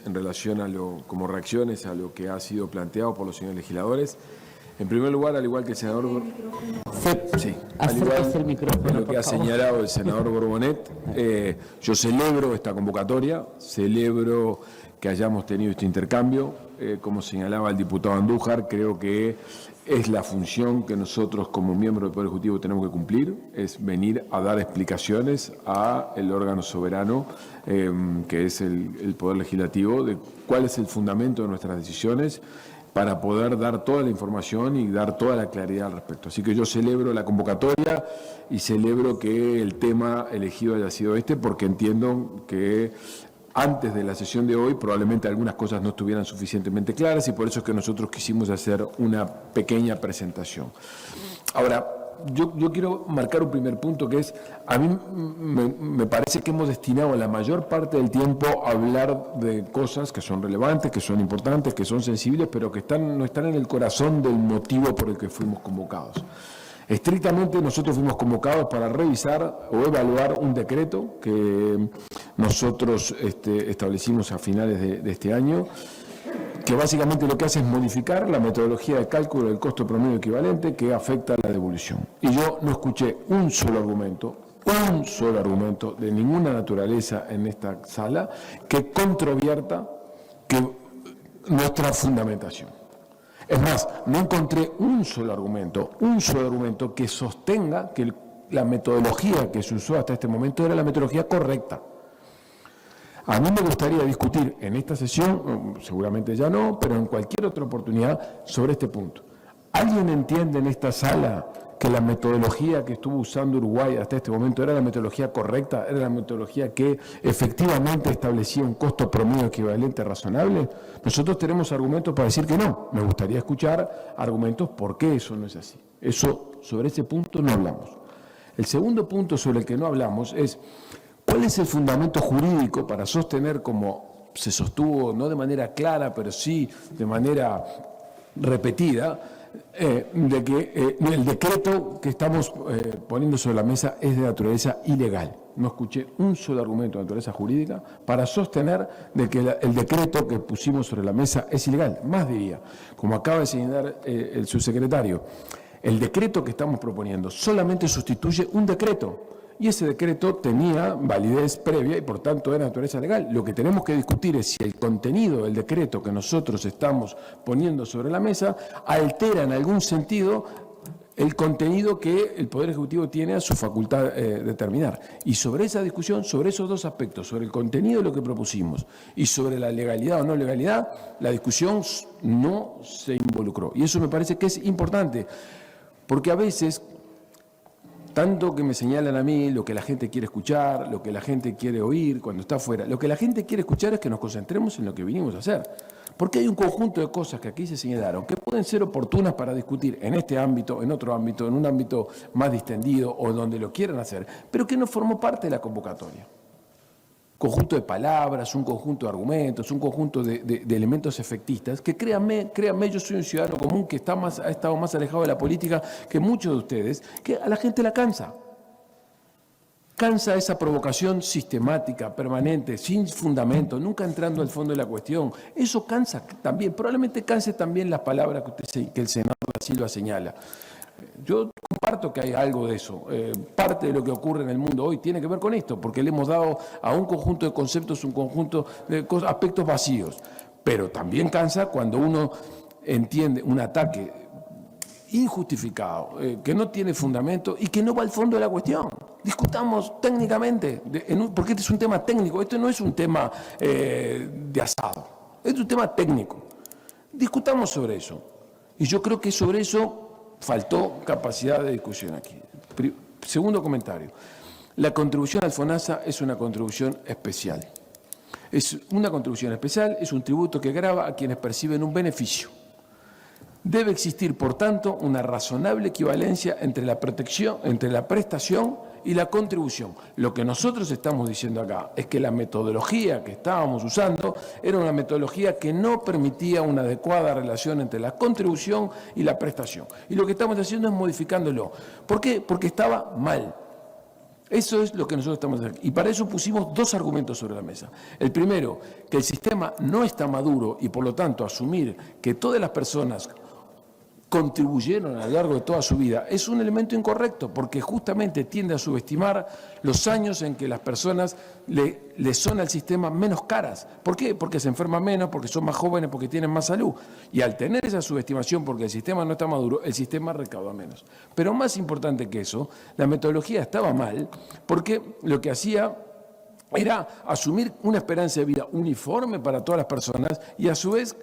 En relación a como reacciones a lo que ha sido planteado por los señores legisladores. En primer lugar, al igual que el senador al igual que lo que ha señalado el senador Borbonet, yo celebro esta convocatoria, celebro que hayamos tenido este intercambio. Como señalaba el diputado Andújar, creo que es la función que nosotros como miembros del Poder Ejecutivo tenemos que cumplir, es venir a dar explicaciones al órgano soberano, que es el Poder Legislativo, de cuál es el fundamento de nuestras decisiones, para poder dar toda la información y dar toda la claridad al respecto. Así que yo celebro la convocatoria y celebro que el tema elegido haya sido este, porque entiendo que antes de la sesión de hoy probablemente algunas cosas no estuvieran suficientemente claras y por eso es que nosotros quisimos hacer una pequeña presentación. Ahora, yo quiero marcar un primer punto que es, a mí me parece que hemos destinado la mayor parte del tiempo a hablar de cosas que son relevantes, que son importantes, que son sensibles, pero que no están en el corazón del motivo por el que fuimos convocados. Estrictamente nosotros fuimos convocados para revisar o evaluar un decreto que nosotros establecimos a finales de este año, que básicamente lo que hace es modificar la metodología de cálculo del costo promedio equivalente que afecta a la devolución. Y yo no escuché un solo argumento de ninguna naturaleza en esta sala que controvierta nuestra fundamentación. Es más, no encontré un solo argumento que sostenga que la metodología que se usó hasta este momento era la metodología correcta. A mí me gustaría discutir en esta sesión, seguramente ya no, pero en cualquier otra oportunidad, sobre este punto. ¿Alguien entiende en esta sala que la metodología que estuvo usando Uruguay hasta este momento era la metodología correcta, era la metodología que efectivamente establecía un costo promedio equivalente razonable? Nosotros tenemos argumentos para decir que no. Me gustaría escuchar argumentos por qué eso no es así. Sobre ese punto no hablamos. El segundo punto sobre el que no hablamos es ¿cuál es el fundamento jurídico para sostener, como se sostuvo, no de manera clara, pero sí de manera repetida, de que el decreto que estamos poniendo sobre la mesa es de naturaleza ilegal? No escuché un solo argumento de naturaleza jurídica para sostener de que el decreto que pusimos sobre la mesa es ilegal. Más diría, como acaba de señalar el subsecretario, el decreto que estamos proponiendo solamente sustituye un decreto. Y ese decreto tenía validez previa y por tanto era de naturaleza legal. Lo que tenemos que discutir es si el contenido del decreto que nosotros estamos poniendo sobre la mesa altera en algún sentido el contenido que el Poder Ejecutivo tiene a su facultad de determinar. Y sobre esa discusión, sobre esos dos aspectos, sobre el contenido de lo que propusimos y sobre la legalidad o no legalidad, la discusión no se involucró. Y eso me parece que es importante, porque a veces tanto que me señalan a mí lo que la gente quiere escuchar, lo que la gente quiere oír cuando está afuera. Lo que la gente quiere escuchar es que nos concentremos en lo que vinimos a hacer. Porque hay un conjunto de cosas que aquí se señalaron que pueden ser oportunas para discutir en este ámbito, en otro ámbito, en un ámbito más distendido o donde lo quieran hacer, pero que no formó parte de la convocatoria. Conjunto de palabras, un conjunto de argumentos, un conjunto de elementos efectistas, que créanme, yo soy un ciudadano común que ha estado más alejado de la política que muchos de ustedes, que a la gente la cansa. Cansa esa provocación sistemática, permanente, sin fundamento, nunca entrando al fondo de la cuestión. Eso cansa también, probablemente canse también las palabras que el senador da Silva señala. Yo comparto que hay algo de eso. Parte de lo que ocurre en el mundo hoy tiene que ver con esto, porque le hemos dado a un conjunto de conceptos, un conjunto de aspectos vacíos. Pero también cansa cuando uno entiende un ataque injustificado, que no tiene fundamento y que no va al fondo de la cuestión. Discutamos técnicamente, porque este es un tema técnico, esto no es un tema de asado, es un tema técnico. Discutamos sobre eso. Y yo creo que sobre eso faltó capacidad de discusión aquí. Segundo comentario. La contribución al FONASA es una contribución especial. Es una contribución especial, es un tributo que grava a quienes perciben un beneficio. Debe existir, por tanto, una razonable equivalencia entre la prestación y la contribución. Lo que nosotros estamos diciendo acá es que la metodología que estábamos usando era una metodología que no permitía una adecuada relación entre la contribución y la prestación. Y lo que estamos haciendo es modificándolo. ¿Por qué? Porque estaba mal. Eso es lo que nosotros estamos haciendo. Y para eso pusimos dos argumentos sobre la mesa. El primero, que el sistema no está maduro y por lo tanto asumir que todas las personas contribuyeron a lo largo de toda su vida es un elemento incorrecto, porque justamente tiende a subestimar los años en que las personas le son al sistema menos caras. ¿Por qué? Porque se enferman menos, porque son más jóvenes, porque tienen más salud. Y al tener esa subestimación, porque el sistema no está maduro, el sistema recauda menos. Pero más importante que eso, la metodología estaba mal, porque lo que hacía era asumir una esperanza de vida uniforme para todas las personas y a su vez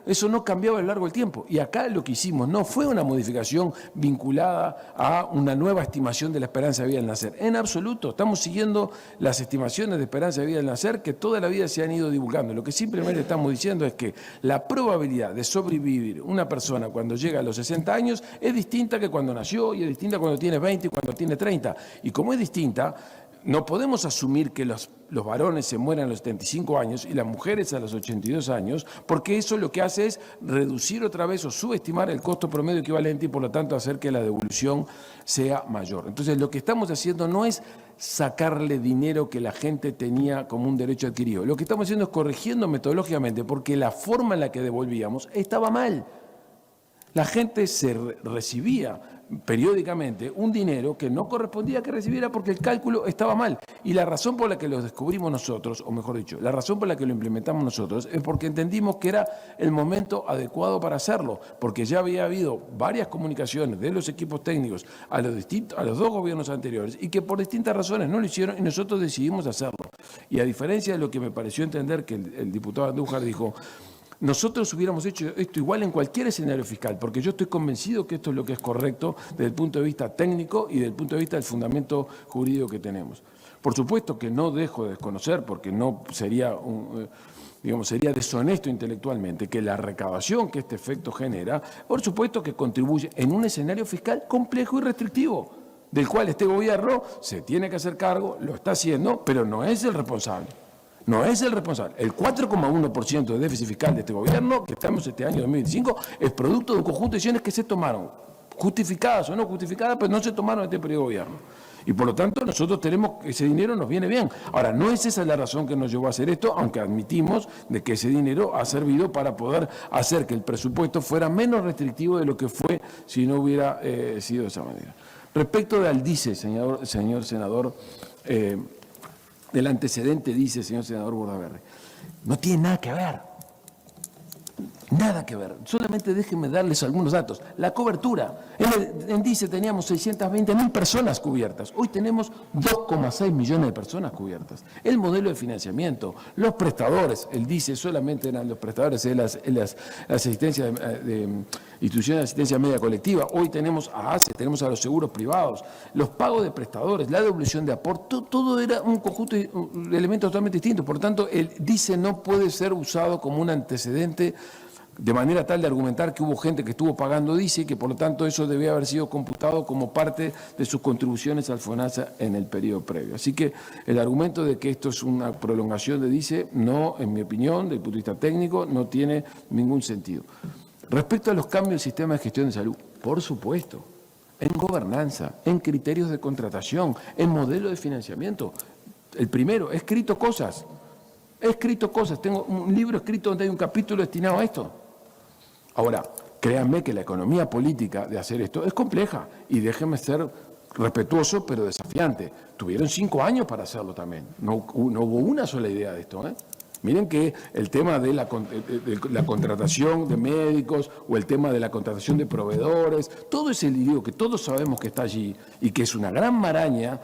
eso no cambiaba a lo largo del tiempo. Y acá lo que hicimos no fue una modificación vinculada a una nueva estimación de la esperanza de vida al nacer. En absoluto, estamos siguiendo las estimaciones de esperanza de vida al nacer que toda la vida se han ido divulgando. Lo que simplemente estamos diciendo es que la probabilidad de sobrevivir una persona cuando llega a los 60 años es distinta que cuando nació y es distinta cuando tiene 20 y cuando tiene 30. Y como es distinta, no podemos asumir que los varones se mueran a los 75 años y las mujeres a los 82 años, porque eso lo que hace es reducir otra vez o subestimar el costo promedio equivalente y por lo tanto hacer que la devolución sea mayor. Entonces lo que estamos haciendo no es sacarle dinero que la gente tenía como un derecho adquirido. Lo que estamos haciendo es corrigiendo metodológicamente porque la forma en la que devolvíamos estaba mal. La gente se recibía periódicamente un dinero que no correspondía que recibiera porque el cálculo estaba mal. Y la razón por la que lo descubrimos nosotros, o mejor dicho, la razón por la que lo implementamos nosotros es porque entendimos que era el momento adecuado para hacerlo, porque ya había habido varias comunicaciones de los equipos técnicos a los dos gobiernos anteriores y que por distintas razones no lo hicieron y nosotros decidimos hacerlo. Y a diferencia de lo que me pareció entender que el diputado Andújar dijo, nosotros hubiéramos hecho esto igual en cualquier escenario fiscal, porque yo estoy convencido que esto es lo que es correcto desde el punto de vista técnico y desde el punto de vista del fundamento jurídico que tenemos. Por supuesto que no dejo de desconocer, porque no sería, sería deshonesto intelectualmente, que la recaudación que este efecto genera, por supuesto que contribuye en un escenario fiscal complejo y restrictivo, del cual este gobierno se tiene que hacer cargo, lo está haciendo, pero no es el responsable. No es el responsable. El 4,1% de déficit fiscal de este gobierno, que estamos este año 2025, es producto de un conjunto de decisiones que se tomaron, justificadas o no justificadas, pero no se tomaron en este periodo de gobierno. Y por lo tanto nosotros tenemos que ese dinero nos viene bien. Ahora, no es esa la razón que nos llevó a hacer esto, aunque admitimos de que ese dinero ha servido para poder hacer que el presupuesto fuera menos restrictivo de lo que fue si no hubiera sido de esa manera. Respecto del DICE, señor senador, del antecedente, dice el señor senador Bordaberry, no tiene nada que ver. Nada que ver. Solamente déjenme darles algunos datos. La cobertura. En DICE teníamos 620.000 personas cubiertas. Hoy tenemos 2,6 millones de personas cubiertas. El modelo de financiamiento, los prestadores, el DICE solamente eran los prestadores de las asistencias de instituciones de asistencia media colectiva. Hoy tenemos a ACE, tenemos a los seguros privados, los pagos de prestadores, la devolución de aporte, todo era un conjunto de elementos totalmente distintos. Por tanto, el DICE no puede ser usado como un antecedente de manera tal de argumentar que hubo gente que estuvo pagando DICE y que por lo tanto eso debía haber sido computado como parte de sus contribuciones al FONASA en el periodo previo. Así que el argumento de que esto es una prolongación de DICE, no, en mi opinión, desde el punto de vista técnico, no tiene ningún sentido. Respecto a los cambios del sistema de gestión de salud, por supuesto, en gobernanza, en criterios de contratación, en modelo de financiamiento. El primero, he escrito cosas, tengo un libro escrito donde hay un capítulo destinado a esto. Ahora, créanme que la economía política de hacer esto es compleja y déjenme ser respetuoso pero desafiante. Tuvieron 5 años para hacerlo también, no hubo una sola idea de esto, ¿eh? Miren que el tema de la contratación de médicos o el tema de la contratación de proveedores, todo ese lío que todos sabemos que está allí y que es una gran maraña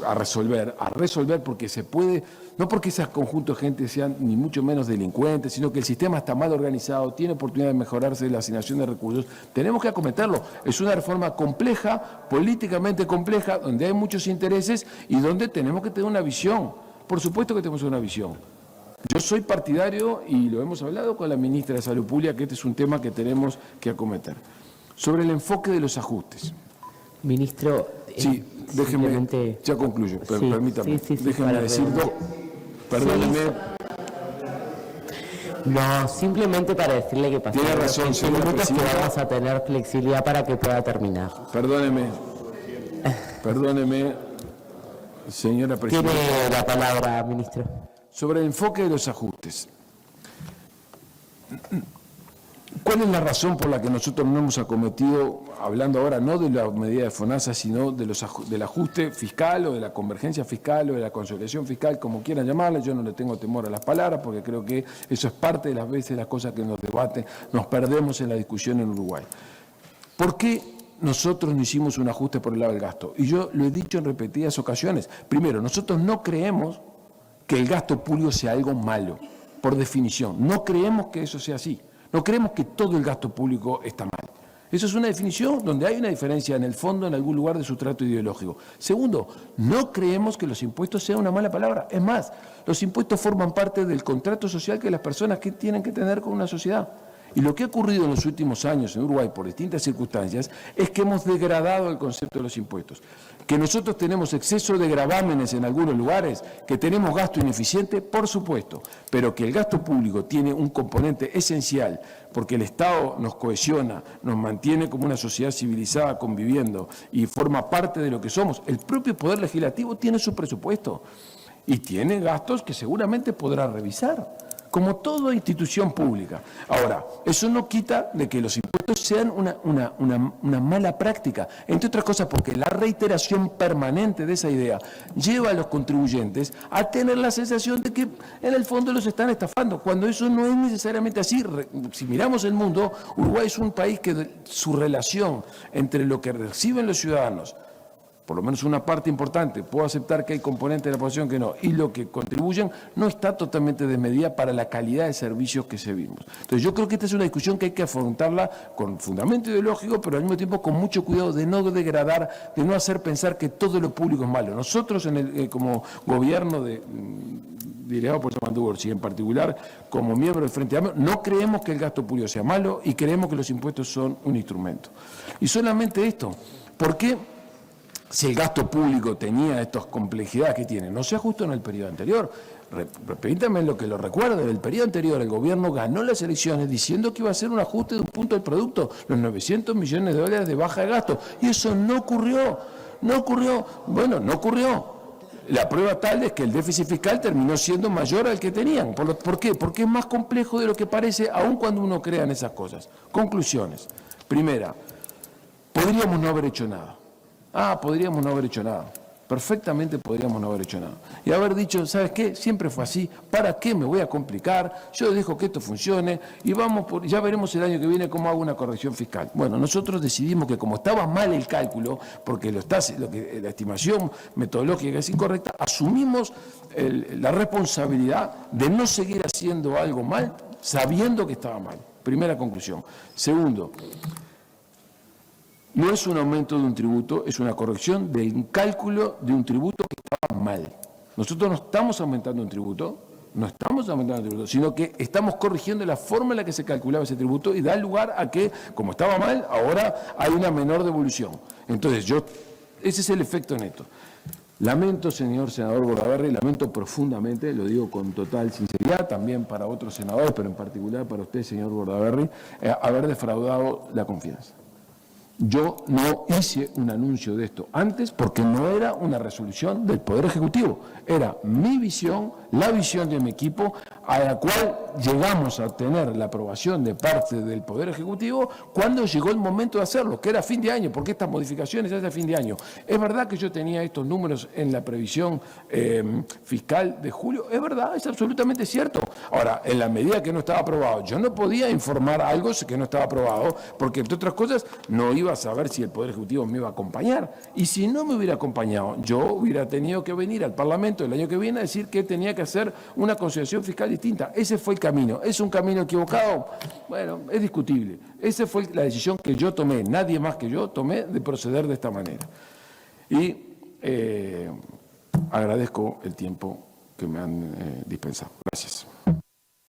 a resolver porque se puede, no porque ese conjunto de gente sean ni mucho menos delincuentes, sino que el sistema está mal organizado, tiene oportunidad de mejorarse la asignación de recursos, tenemos que acometerlo. Es una reforma compleja, políticamente compleja, donde hay muchos intereses y donde tenemos que tener una visión. Por supuesto que tenemos una visión. Yo soy partidario, y lo hemos hablado con la ministra de Salud Pública, que este es un tema que tenemos que acometer. Sobre el enfoque de los ajustes. Ministro, sí, déjeme, ya concluyo, sí, permítame. Sí, déjeme decir dos. Perdóneme. No, simplemente para decirle que pasamos tiene razón, señora presidenta, que vamos a tener flexibilidad para que pueda terminar. Perdóneme. Perdóneme, señora presidenta. Tiene la palabra, ministro. Sobre el enfoque de los ajustes. ¿Cuál es la razón por la que nosotros no hemos acometido, hablando ahora no de la medida de FONASA, sino del ajuste fiscal o de la convergencia fiscal o de la consolidación fiscal, como quieran llamarla? Yo no le tengo temor a las palabras porque creo que eso es parte de las veces las cosas que en los debates nos perdemos en la discusión en Uruguay. ¿Por qué nosotros no hicimos un ajuste por el lado del gasto? Y yo lo he dicho en repetidas ocasiones. Primero, nosotros no creemos que el gasto público sea algo malo, por definición. No creemos que eso sea así. No creemos que todo el gasto público está mal. Eso es una definición donde hay una diferencia en el fondo, en algún lugar de sustrato ideológico. Segundo, no creemos que los impuestos sean una mala palabra. Es más, los impuestos forman parte del contrato social que las personas tienen que tener con una sociedad. Y lo que ha ocurrido en los últimos años en Uruguay, por distintas circunstancias, es que hemos degradado el concepto de los impuestos. Que nosotros tenemos exceso de gravámenes en algunos lugares, que tenemos gasto ineficiente, por supuesto, pero que el gasto público tiene un componente esencial, porque el Estado nos cohesiona, nos mantiene como una sociedad civilizada conviviendo y forma parte de lo que somos. El propio Poder Legislativo tiene su presupuesto y tiene gastos que seguramente podrá revisar, como toda institución pública. Ahora, eso no quita de que los impuestos sean una mala práctica, entre otras cosas porque la reiteración permanente de esa idea lleva a los contribuyentes a tener la sensación de que en el fondo los están estafando, cuando eso no es necesariamente así. Si miramos el mundo, Uruguay es un país que su relación entre lo que reciben los ciudadanos, por lo menos una parte importante, puedo aceptar que hay componentes de la población que no, y lo que contribuyen no está totalmente desmedida para la calidad de servicios que servimos. Entonces yo creo que esta es una discusión que hay que afrontarla con fundamento ideológico, pero al mismo tiempo con mucho cuidado de no degradar, de no hacer pensar que todo lo público es malo. Nosotros como gobierno liderado por Samantha Gorsi, en particular como miembro del Frente Amplio, no creemos que el gasto público sea malo y creemos que los impuestos son un instrumento. Y solamente esto, ¿por qué? Si el gasto público tenía estas complejidades que tiene, no se ajustó en el periodo anterior. Permítanme lo que lo recuerde, del periodo anterior el gobierno ganó las elecciones diciendo que iba a hacer un ajuste de un punto del producto, los 900 millones de dólares de baja de gasto, y eso no ocurrió, bueno, no ocurrió. La prueba tal es que el déficit fiscal terminó siendo mayor al que tenían. ¿Por qué? Porque es más complejo de lo que parece, aun cuando uno crea en esas cosas. Conclusiones. Primera, podríamos no haber hecho nada. Podríamos no haber hecho nada. Perfectamente podríamos no haber hecho nada. Y haber dicho, ¿sabes qué? Siempre fue así. ¿Para qué me voy a complicar? Yo dejo que esto funcione y ya veremos el año que viene cómo hago una corrección fiscal. Bueno, nosotros decidimos que como estaba mal el cálculo, porque la estimación metodológica es incorrecta, asumimos la responsabilidad de no seguir haciendo algo mal sabiendo que estaba mal. Primera conclusión. Segundo, no es un aumento de un tributo, es una corrección del cálculo de un tributo que estaba mal. Nosotros no estamos aumentando un tributo, sino que estamos corrigiendo la forma en la que se calculaba ese tributo y da lugar a que, como estaba mal, ahora hay una menor devolución. Entonces, ese es el efecto neto. Lamento, señor senador Bordaberry, lamento profundamente, lo digo con total sinceridad, también para otros senadores, pero en particular para usted, señor Bordaberry, haber defraudado la confianza. Yo no hice un anuncio de esto antes porque no era una resolución del Poder Ejecutivo, era mi visión, la visión de mi equipo, a la cual llegamos a tener la aprobación de parte del Poder Ejecutivo cuando llegó el momento de hacerlo, que era fin de año, porque estas modificaciones se hacen a fin de año. Es verdad que yo tenía estos números en la previsión fiscal de julio, es verdad, es absolutamente cierto. Ahora, en la medida que no estaba aprobado, yo no podía informar algo que no estaba aprobado, porque entre otras cosas no iba a saber si el Poder Ejecutivo me iba a acompañar. Y si no me hubiera acompañado, yo hubiera tenido que venir al Parlamento el año que viene a decir que tenía que hacer una conciliación fiscal distinta. Ese fue el camino. ¿Es un camino equivocado? Bueno, es discutible. Esa fue la decisión que yo tomé, nadie más que yo tomé, de proceder de esta manera. Y agradezco el tiempo que me han dispensado. Gracias.